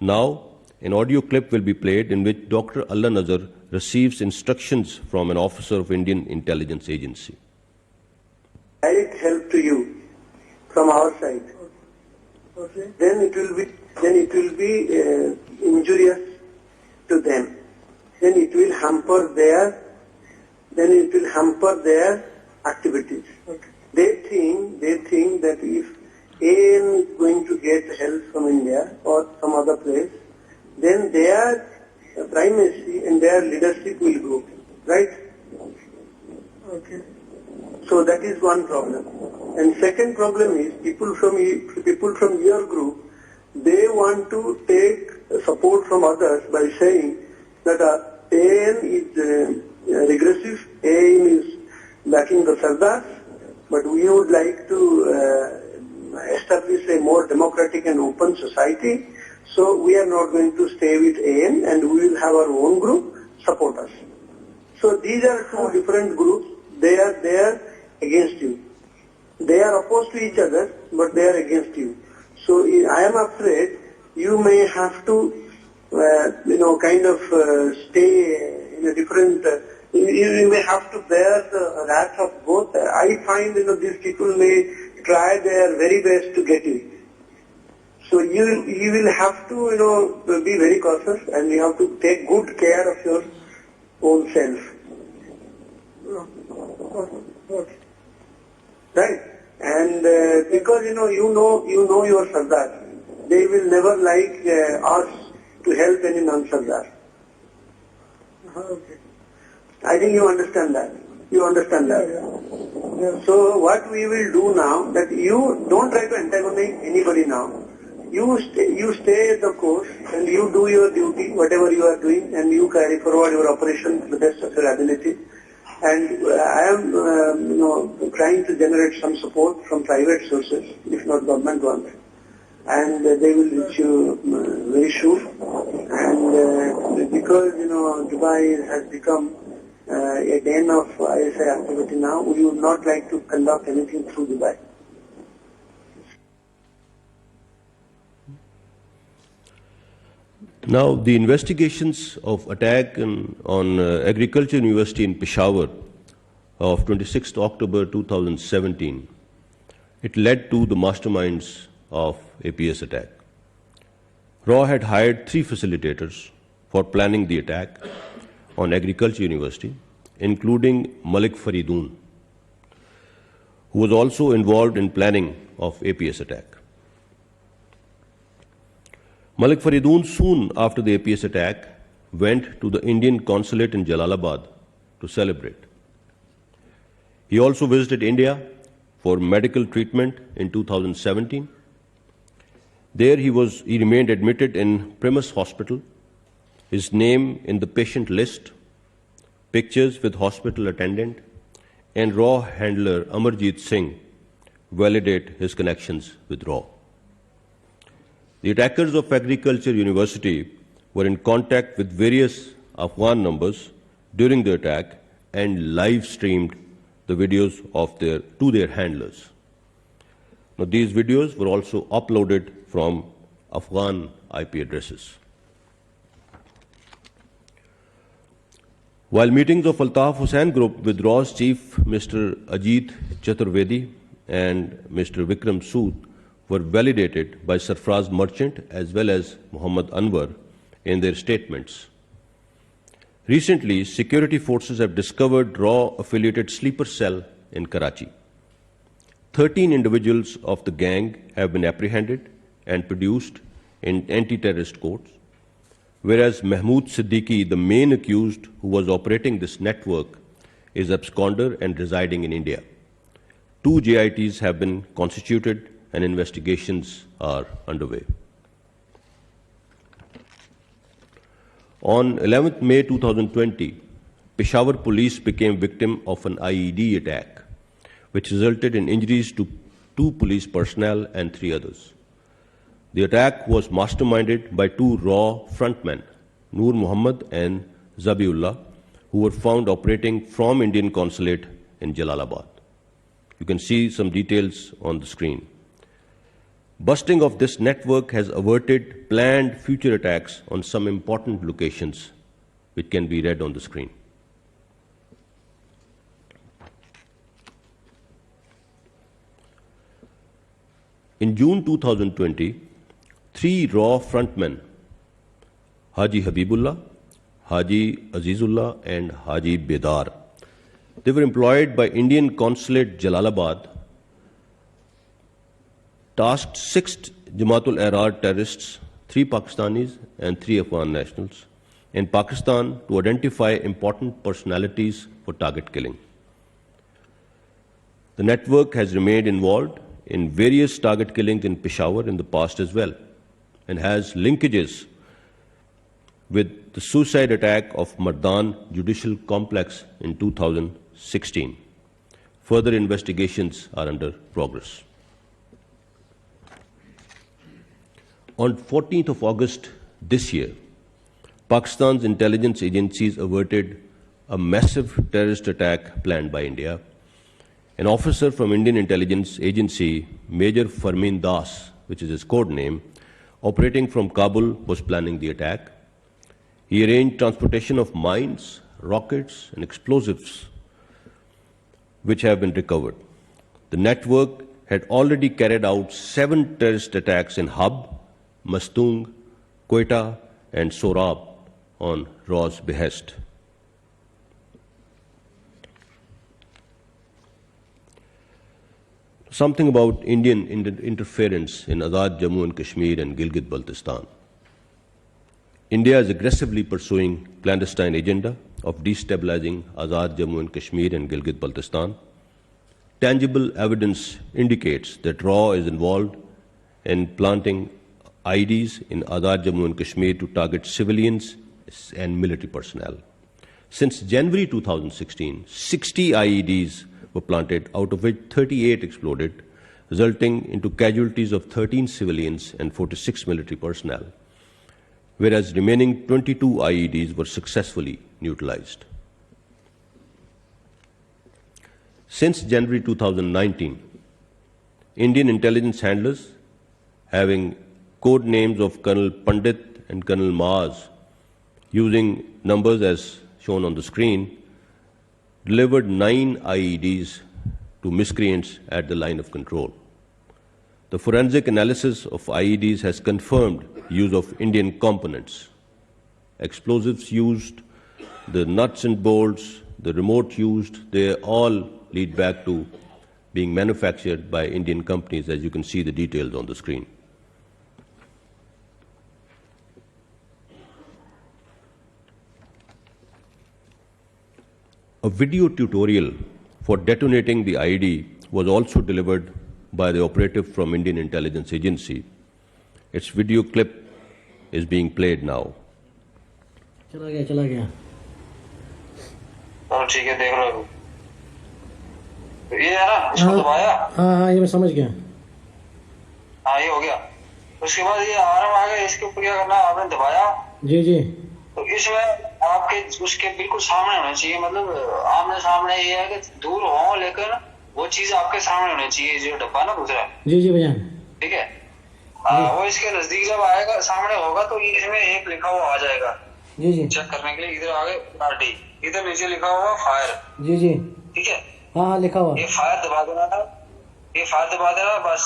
Now, an audio clip will be played in which Dr. Allah Nazar receives instructions from an officer of Indian intelligence agency. Direct help to you from our side. Okay. Then it will be injurious to them. Then it will hamper their activities. Okay. They think that if AN is going to get help from India or some other place, then their primacy and their leadership will go, right? Okay. So that is one problem. And second problem is people from your group, they want to take support from others by saying that AN is regressive, AN is backing the Sardars, but we would like to establish a more democratic and open society. So we are not going to stay with AN and we will have our own group support us. So these are 2 different groups. They are there against you. They are opposed to each other, but they are against you. So I am afraid you may have to, stay in a different. You may have to bear the wrath of both. I find these people may try their very best to get you. So you will have to be very cautious, and you have to take good care of your own self. Right? And because you know your Sardar, they will never like us to help any non-Sardar. Okay. I think you understand that. You understand that. Yeah. So what we will do now, that you don't try to antagonize anybody now. You stay the course and you do your duty, whatever you are doing, and you carry forward your operation to the best of your ability. And I am, trying to generate some support from private sources, if not government ones, and they will reach you very soon. And because Dubai has become a den of ISI activity now, we would not like to conduct anything through Dubai. Now, the investigations of attack on Agriculture University in Peshawar of 26th October 2017, it led to the masterminds of APS attack. RAW had hired 3 facilitators for planning the attack on Agriculture University, including Malik Faridoon, who was also involved in planning of APS attack. Malik Faridoon, soon after the APS attack, went to the Indian consulate in Jalalabad to celebrate. He also visited India for medical treatment in 2017. There he remained admitted in Primus Hospital, his name in the patient list, pictures with hospital attendant, and RAW handler Amarjeet Singh validate his connections with RAW. The attackers of Agriculture University were in contact with various Afghan numbers during the attack and live streamed the videos to their handlers. Now, these videos were also uploaded from Afghan IP addresses. While meetings of Altaf Hussain Group with RAW's chief, Mr. Ajit Chaturvedi and Mr. Vikram Sood, were validated by Sarfraz Merchant as well as Muhammad Anwar in their statements. Recently, security forces have discovered RAW-affiliated sleeper cell in Karachi. 13 individuals of the gang have been apprehended and produced in anti-terrorist courts, whereas Mahmood Siddiqui, the main accused who was operating this network, is absconder and residing in India. 2 JITs have been constituted and investigations are underway. On 11th May 2020, Peshawar police became victim of an IED attack, which resulted in injuries to 2 police personnel and 3 others. The attack was masterminded by 2 RAW frontmen, Noor Muhammad and Zabiullah, who were found operating from Indian consulate in Jalalabad. You can see some details on the screen. Busting of this network has averted planned future attacks on some important locations, which can be read on the screen. In June 2020, 3 RAW frontmen, Haji Habibullah, Haji Azizullah, and Haji Bedar, they were employed by Indian consulate Jalalabad, tasked 6 Jamaat-ul-Ahrar terrorists, 3 Pakistanis and 3 Afghan nationals, in Pakistan to identify important personalities for target killing. The network has remained involved in various target killings in Peshawar in the past as well, and has linkages with the suicide attack of Mardan Judicial Complex in 2016. Further investigations are under progress. On 14th of August this year, Pakistan's intelligence agencies averted a massive terrorist attack planned by India. An officer from Indian intelligence agency, Major Farmin Das, which is his code name, operating from Kabul, was planning the attack. He arranged transportation of mines, rockets, and explosives, which have been recovered. The network had already carried out 7 terrorist attacks in Hub, Mastung, Quetta, and Sorab on RAW's behest. Something about Indian interference in Azad Jammu and Kashmir and Gilgit-Baltistan. India is aggressively pursuing clandestine agenda of destabilizing Azad Jammu and Kashmir and Gilgit-Baltistan. Tangible evidence indicates that RAW is involved in planting IEDs in Azad Jammu and Kashmir to target civilians and military personnel. Since January 2016, 60 IEDs were planted, out of which 38 exploded, resulting into casualties of 13 civilians and 46 military personnel, whereas remaining 22 IEDs were successfully neutralized. Since January 2019, Indian intelligence handlers, having code names of Colonel Pandit and Colonel Maaz, using numbers as shown on the screen, delivered 9 IEDs to miscreants at the line of control. The forensic analysis of IEDs has confirmed use of Indian components. Explosives used, the nuts and bolts, the remote used, they all lead back to being manufactured by Indian companies, as you can see the details on the screen. A video tutorial for detonating the IED was also delivered by the operative from Indian Intelligence Agency. Its video clip is being played now. चला गया ठीक है, देख लो ये है ना, इसको दबाया। हाँ ये मैं समझ गया। हाँ ये हो गया। उसके बाद ये आर्म आ गया, इसके ऊपर क्या करना है, आपने दबाया। जी जी। तो इसमें आपके उसके बिल्कुल सामने होना चाहिए, मतलब आमने सामने। ये है कि दूर हो लेकिन वो चीज आपके सामने होनी चाहिए, जो डब्बा ना दूसरा। जी जी भैया। ठीक है। वो इसके नजदीक जब आएगा, सामने होगा, तो इसमें एक लिखा हुआ आ जाएगा। जी जी। चेक करने के लिए इधर आगे पार्टी, इधर नीचे लिखा हुआ फायर। जी जी। ठीक है। हाँ लिखा हुआ। ये फायर दबा देना था, ये फायर दबा देना, बस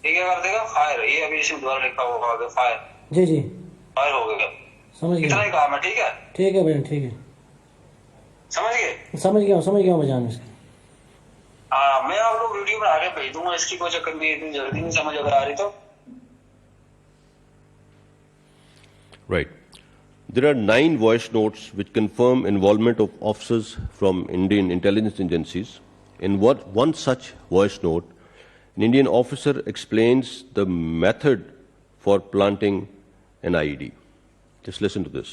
ये क्या कर देगा, फायर। ये अभी इसमें दोबारा लिखा हुआ आगे फायर। जी जी। फायर हो गया। समझ गया। इतना ही काम है। ठीक है। ठीक है भैया, ठीक है। समझ गए? समझ गया भैया। हाँ, मैं आप लोग वीडियो बना के भेज दूंगा, इसकी कोई चक्कर नहीं, इतनी जल्दी नहीं समझ अगर आ रही तो। Right. There are 9 voice notes which confirm involvement of officers from Indian intelligence agencies. In one such voice note, an Indian officer explains the method for planting an IED. Just listen to this.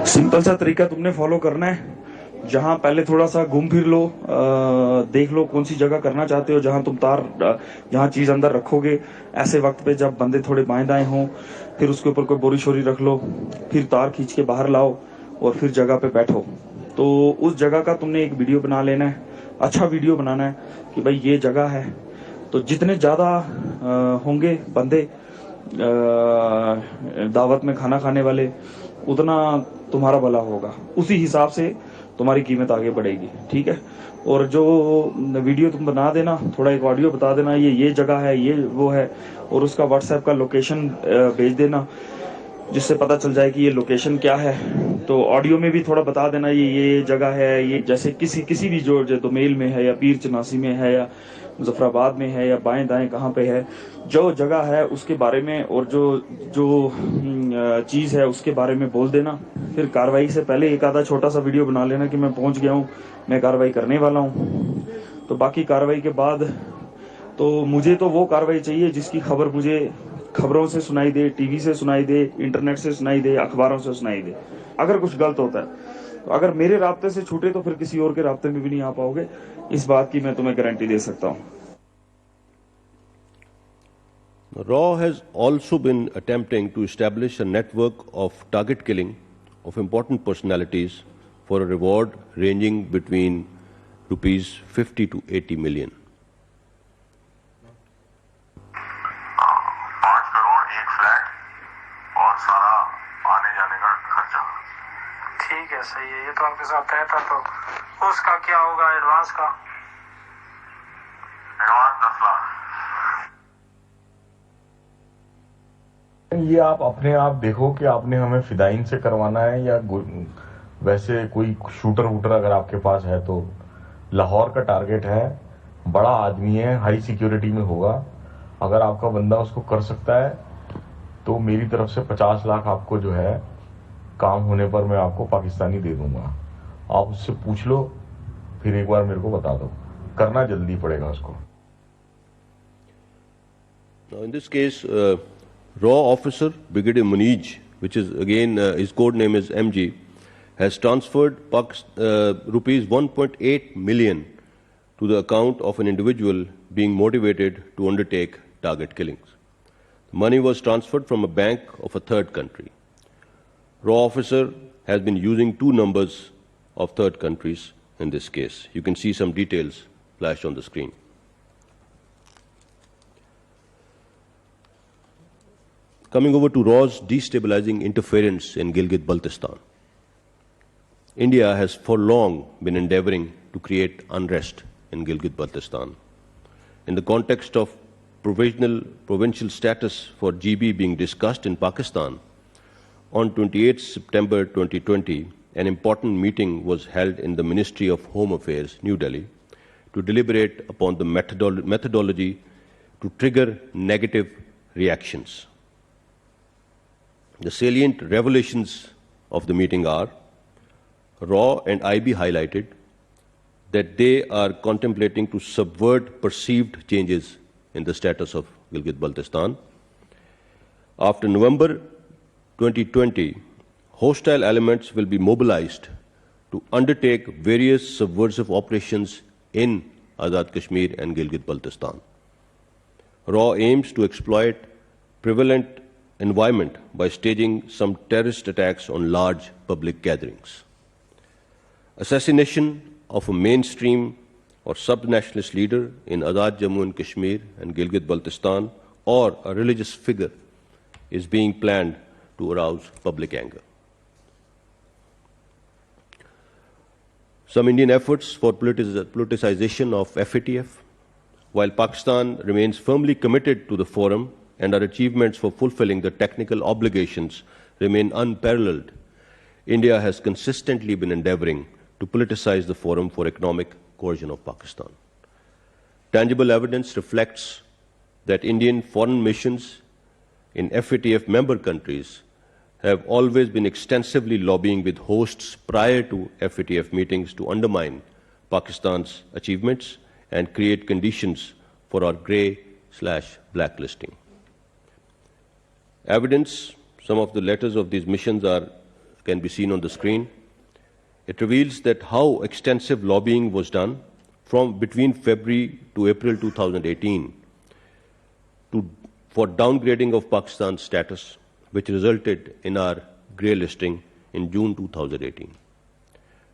Simple सा तरीका तुमने follow करना है। जहां पहले थोड़ा सा घूम फिर लो, देख लो कौन सी जगह करना चाहते हो, जहां तुम जहां चीज अंदर रखोगे। ऐसे वक्त पे जब बंदे थोड़े बाएं दाएं हों, फिर उसके ऊपर कोई बोरी शोरी रख लो, फिर तार खींच के बाहर लाओ और फिर जगह पे बैठो। तो उस जगह का तुमने एक वीडियो बना लेना है, अच्छा वीडियो बनाना है कि भाई ये जगह है। तो जितने ज्यादा होंगे बंदे दावत में खाना खाने वाले, उतना तुम्हारा भला होगा। उसी हिसाब से तुम्हारी कीमत आगे बढ़ेगी। ठीक है। और जो वीडियो तुम बना देना, थोड़ा एक ऑडियो बता देना, ये जगह है, ये वो है, और उसका व्हाट्सएप का लोकेशन भेज देना, जिससे पता चल जाए कि ये लोकेशन क्या है। तो ऑडियो में भी थोड़ा बता देना ये जगह है, ये जैसे किसी भी जो दोमेल में है, या पीर चनासी में है, या मुजफ्फराबाद में है, या बाएं दाएं कहाँ पे है, जो जगह है उसके बारे में और जो चीज है उसके बारे में बोल देना। फिर कार्रवाई से पहले एक आधा छोटा सा वीडियो बना लेना कि मैं पहुंच गया हूँ, मैं कार्रवाई करने वाला हूँ। तो बाकी कार्रवाई के बाद तो मुझे तो वो कार्रवाई चाहिए जिसकी खबर मुझे खबरों से सुनाई दे, टीवी से सुनाई दे, इंटरनेट से सुनाई दे, अखबारों से सुनाई दे। अगर कुछ गलत होता है तो अगर मेरे राब्ते से छूटे तो फिर किसी और के राब्ते में भी नहीं आ पाओगे, इस बात की मैं तुम्हें गारंटी दे सकता हूँ। RAW has also been attempting to establish a network of target killing of important personalities for a reward ranging between rupees 50 to 80 million. 5 crore एक फ्लैट और सारा आने जाने का खर्चा। ठीक है, सही है। ये तो आपके साथ तय था, तो उसका क्या होगा एडवांस का? एडवांस 10 लाख। ये आप अपने आप देखो कि आपने हमें फिदाइन से करवाना है या वैसे कोई शूटर वूटर अगर आपके पास है तो। लाहौर का टारगेट है, बड़ा आदमी है, हाई सिक्योरिटी में होगा. अगर आपका बंदा उसको कर सकता है तो मेरी तरफ से 50 लाख आपको जो है काम होने पर मैं आपको पाकिस्तानी दे दूंगा. आप उससे पूछ लो, फिर एक बार मेरे को बता दो. करना जल्दी पड़ेगा उसको. Now, in this case, raw officer Brigadier Munij, which is again his code name is MG, has transferred rupees 1.8 million to the account of an individual being motivated to undertake target killings. The money was transferred from a bank of a third country. Raw officer has been using two numbers of third countries in this case. You can see some details flashed on the screen. Coming over to Raw's destabilizing interference in Gilgit-Baltistan. India has for long been endeavoring to create unrest in Gilgit-Baltistan. In the context of provincial status for GB being discussed in Pakistan, on 28 September 2020, an important meeting was held in the Ministry of Home Affairs, New Delhi, to deliberate upon the methodology to trigger negative reactions. The salient revelations of the meeting are: Raw and IB highlighted that they are contemplating to subvert perceived changes in the status of Gilgit-Baltistan. After November 2020, hostile elements will be mobilized to undertake various subversive operations in Azad Kashmir and Gilgit-Baltistan. Raw aims to exploit prevalent environment by staging some terrorist attacks on large public gatherings. Assassination of a mainstream or sub-nationalist leader in Azad Jammu and Kashmir and Gilgit-Baltistan or a religious figure is being planned to arouse public anger. Some Indian efforts for politicization of FATF. While Pakistan remains firmly committed to the forum and our achievements for fulfilling the technical obligations remain unparalleled, India has consistently been endeavoring to politicize the forum for economic coercion of Pakistan. Tangible evidence reflects that Indian foreign missions in FATF member countries have always been extensively lobbying with hosts prior to FATF meetings to undermine Pakistan's achievements and create conditions for our grey/blacklisting. Evidence, some of the letters of these missions can be seen on the screen. It reveals that how extensive lobbying was done from between February to April 2018 for downgrading of Pakistan's status, which resulted in our grey listing in June 2018.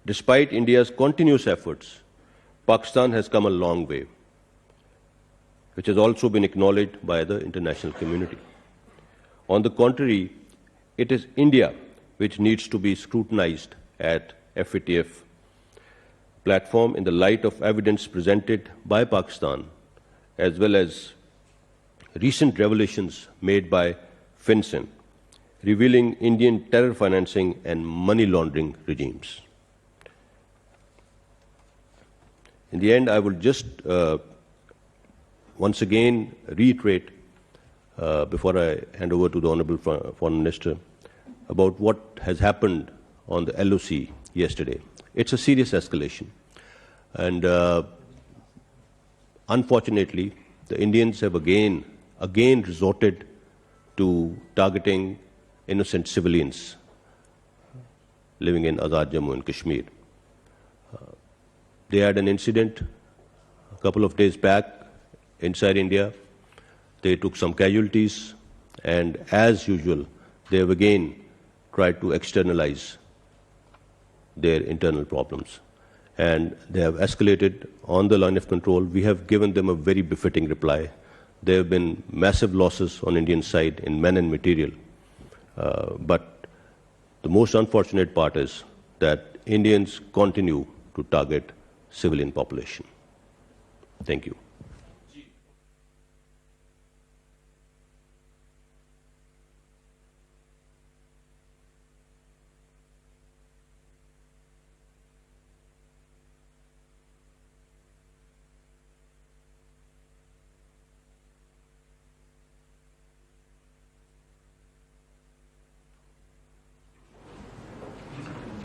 Despite India's continuous efforts, Pakistan has come a long way, which has also been acknowledged by the international community. On the contrary, it is India which needs to be scrutinized at FATF platform in the light of evidence presented by Pakistan, as well as recent revelations made by FinCEN, revealing Indian terror financing and money laundering regimes. In the end, I will just once again reiterate, before I hand over to the Honourable Foreign Minister, about what has happened on the LOC yesterday. It's a serious escalation. And unfortunately, the Indians have again resorted to targeting innocent civilians living in Azad Jammu and Kashmir. They had an incident a couple of days back inside India. They took some casualties, and as usual, they have again tried to externalize their internal problems. And they have escalated on the line of control. We have given them a very befitting reply. There have been massive losses on Indian side in men and material. But the most unfortunate part is that Indians continue to target civilian population. Thank you.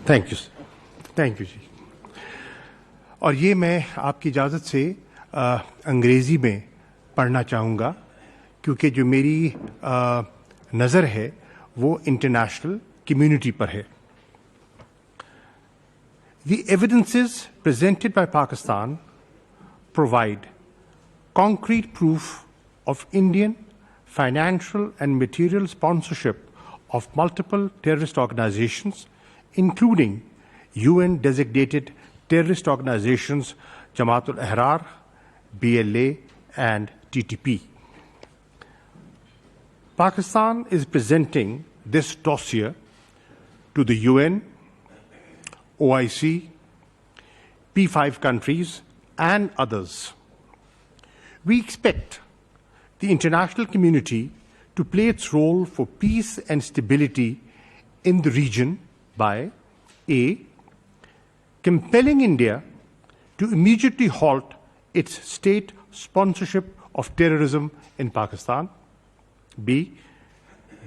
Thank you thank you ji. اور یہ میں آپ کی اجازت سے انگریزی میں پڑھنا چاہوں گا کیونکہ جو میری نظر ہے وہ انٹرنیشنل کمیونٹی پر ہے. The evidences presented by Pakistan provide concrete proof of Indian financial and material sponsorship of multiple terrorist organizations, including UN-designated terrorist organizations Jamaat al-Ahrar, BLA, and TTP. Pakistan is presenting this dossier to the UN, OIC, P5 countries, and others. We expect the international community to play its role for peace and stability in the region by A. compelling India to immediately halt its state sponsorship of terrorism in Pakistan. B.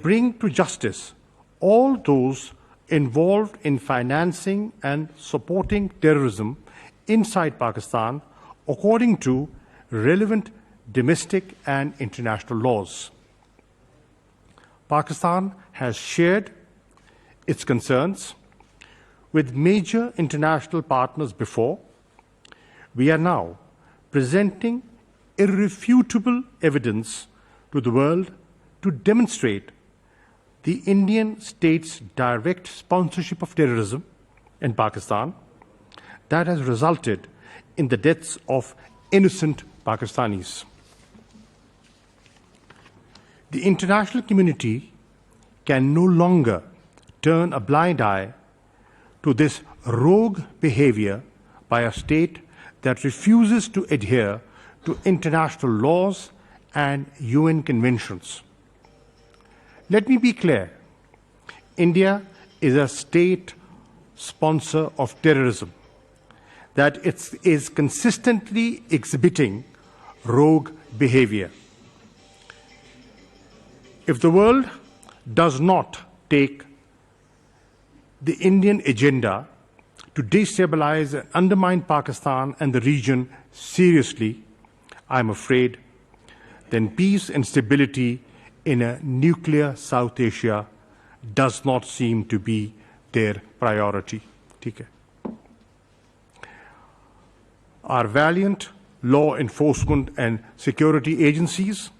bring to justice all those involved in financing and supporting terrorism inside Pakistan according to relevant domestic and international laws. Pakistan has shared its concerns with major international partners before. We are now presenting irrefutable evidence to the world to demonstrate the Indian state's direct sponsorship of terrorism in Pakistan that has resulted in the deaths of innocent Pakistanis. The international community can no longer turn a blind eye to this rogue behavior by a state that refuses to adhere to international laws and UN conventions. Let me be clear. India is a state sponsor of terrorism that is consistently exhibiting rogue behavior. If the world does not take the Indian agenda to destabilize and undermine Pakistan and the region seriously, I'm afraid, then peace and stability in a nuclear South Asia does not seem to be their priority. Okay. Our valiant law enforcement and security agencies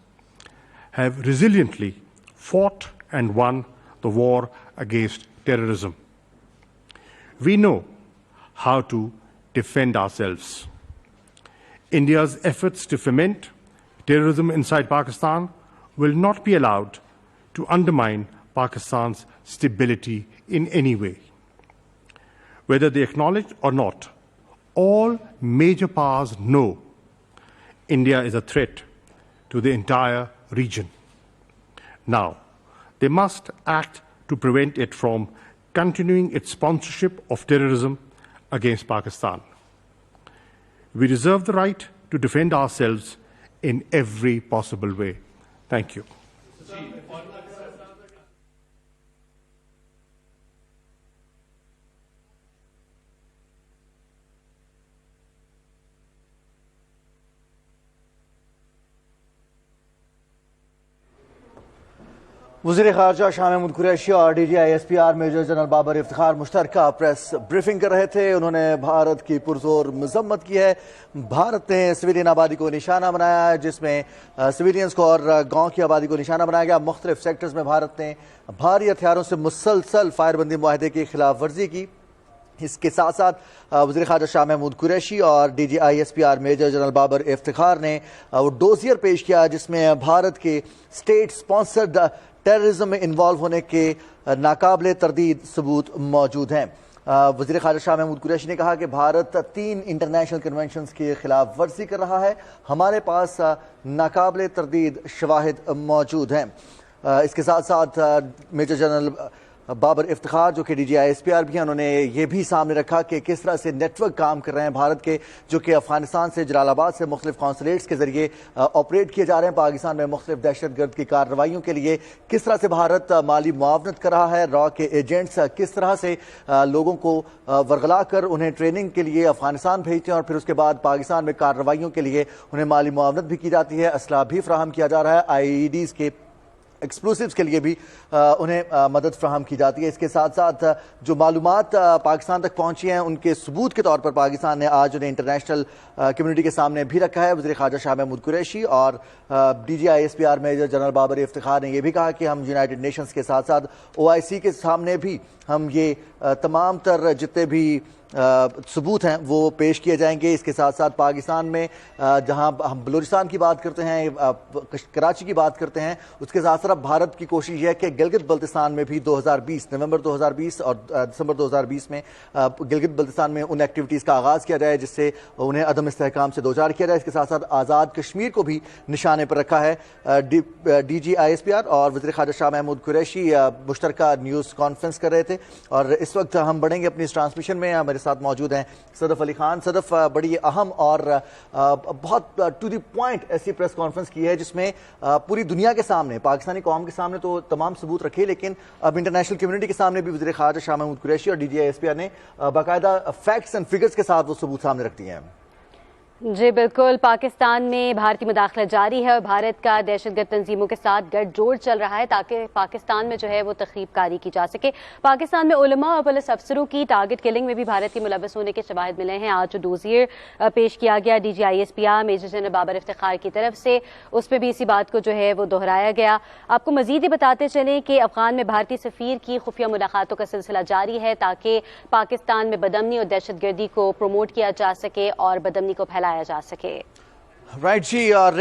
have resiliently fought and won the war against terrorism. We know how to defend ourselves. India's efforts to foment terrorism inside Pakistan will not be allowed to undermine Pakistan's stability in any way. Whether they acknowledge or not, all major powers know India is a threat to the entire region. Now, they must act to prevent it from continuing its sponsorship of terrorism against Pakistan. We reserve the right to defend ourselves in every possible way. Thank you. وزیر خارجہ شاہ محمود قریشی اور D G I S P R major general Babar Iftikhar مشترکہ press briefing کر رہے تھے. انہوں نے بھارت کی پرزور مذمت کی ہے. بھارت نے سویلین آبادی کو نشانہ بنایا ہے جس میں سویلینز کو اور گاؤں کی آبادی کو نشانہ بنایا گیا. مختلف سیکٹرز میں بھارت نے بھاری ہتھیاروں سے مسلسل فائر بندی معاہدے کی خلاف ورزی کی. اس کے ساتھ ساتھ وزیر خارجہ شاہ محمود قریشی اور D G I S P R major general Babar Iftikhar نے وہ ڈوزیر پیش کیا جس میں بھارت کے اسٹیٹ اسپانسرڈ ٹیررزم میں انوالو ہونے کے ناقابل تردید ثبوت موجود ہیں. وزیر خارجہ شاہ محمود قریشی نے کہا کہ بھارت 3 انٹرنیشنل کنونشنز کی خلاف ورزی کر رہا ہے. ہمارے پاس ناقابل تردید شواہد موجود ہیں. اس کے ساتھ ساتھ میجر جنرل بابر افتخار جو کہ DGISPR بھی ہیں، انہوں نے یہ بھی سامنے رکھا کہ کس طرح سے نیٹ ورک کام کر رہے ہیں بھارت کے، جو کہ افغانستان سے جلال آباد سے مختلف قونصلیٹس کے ذریعے آپریٹ کیے جا رہے ہیں پاکستان میں مختلف دہشت گرد کی کارروائیوں کے لیے، کس طرح سے بھارت مالی معاونت کر رہا ہے، را کے ایجنٹس کس طرح سے لوگوں کو ورغلا کر انہیں ٹریننگ کے لیے افغانستان بھیجتے ہیں اور پھر اس کے بعد پاکستان میں کارروائیوں کے لیے انہیں مالی معاونت بھی کی جاتی ہے، اسلحہ بھی فراہم کیا جا رہا ہے، IEDs کے ایکسپلوسیوز کے لیے بھی انہیں مدد فراہم کی جاتی ہے۔ اس کے ساتھ ساتھ جو معلومات پاکستان تک پہنچی ہیں ان کے ثبوت کے طور پر پاکستان نے آج انہیں انٹرنیشنل کمیونٹی کے سامنے بھی رکھا ہے۔ وزیر خارجہ شاہ محمود قریشی اور DGISPR major general Babar Iftikhar نے یہ بھی کہا کہ ہم یونائٹڈ نیشنز کے ساتھ ساتھ OIC کے سامنے بھی ہم یہ تمام تر جتنے بھی ثبوت ہیں وہ پیش کیے جائیں گے۔ اس کے ساتھ ساتھ پاکستان میں جہاں ہم بلوچستان کی بات کرتے ہیں، کراچی کی بات کرتے ہیں، اس کے ساتھ ساتھ بھارت کی کوشش یہ ہے کہ گلگت بلتستان میں بھی نومبر 2020 اور دسمبر 2020 میں گلگت بلتستان میں ان ایکٹیویٹیز کا آغاز کیا جائے جس سے انہیں عدم استحکام سے دوچار کیا جائے۔ اس کے ساتھ ساتھ آزاد کشمیر کو بھی نشانے پر رکھا ہے۔ DGISPR اور وزیر خارجہ شاہ محمود قریشی مشترکہ نیوز کانفرنس کر رہے تھے، اور اس وقت ہم بڑھیں گے اپنی اس ٹرانسمیشن میں۔ ہمارے ساتھ موجود ہیں صدف علی خان۔ صدف، بڑی اہم اور بہت ٹو دی پوائنٹ ایسی پریس کانفرنس کی ہے جس میں پوری دنیا کے سامنے، پاکستانی قوم کے سامنے تو تمام ثبوت رکھے، لیکن اب انٹرنیشنل کمیونٹی کے سامنے بھی وزیر خارجہ شاہ محمود قریشی اور DGISPR نے باقاعدہ فیکٹس اینڈ فگرز کے ساتھ وہ ثبوت سامنے رکھ دیے ہیں۔ جی بالکل، پاکستان میں بھارتی مداخلت جاری ہے اور بھارت کا دہشت گرد تنظیموں کے ساتھ گٹھ جوڑ چل رہا ہے تاکہ پاکستان میں جو ہے وہ تخریب کاری کی جا سکے۔ پاکستان میں علماء اور پولیس افسروں کی ٹارگٹ کلنگ میں بھی بھارت کے ملوث ہونے کے شواہد ملے ہیں۔ آج جو ڈوزیئر پیش کیا گیا DGISPR major general Babar Iftikhar کی طرف سے، اس پہ بھی اسی بات کو جو ہے وہ دہرایا گیا۔ آپ کو مزید یہ بتاتے چلیں کہ افغان میں بھارتی سفیر کی خفیہ ملاقاتوں کا سلسلہ جاری ہے تاکہ پاکستان میں بدامنی اور دہشت گردی کو پروموٹ کیا جا سکے اور بدامنی کو پھیلایا جا سکے۔ رائٹ جی، اور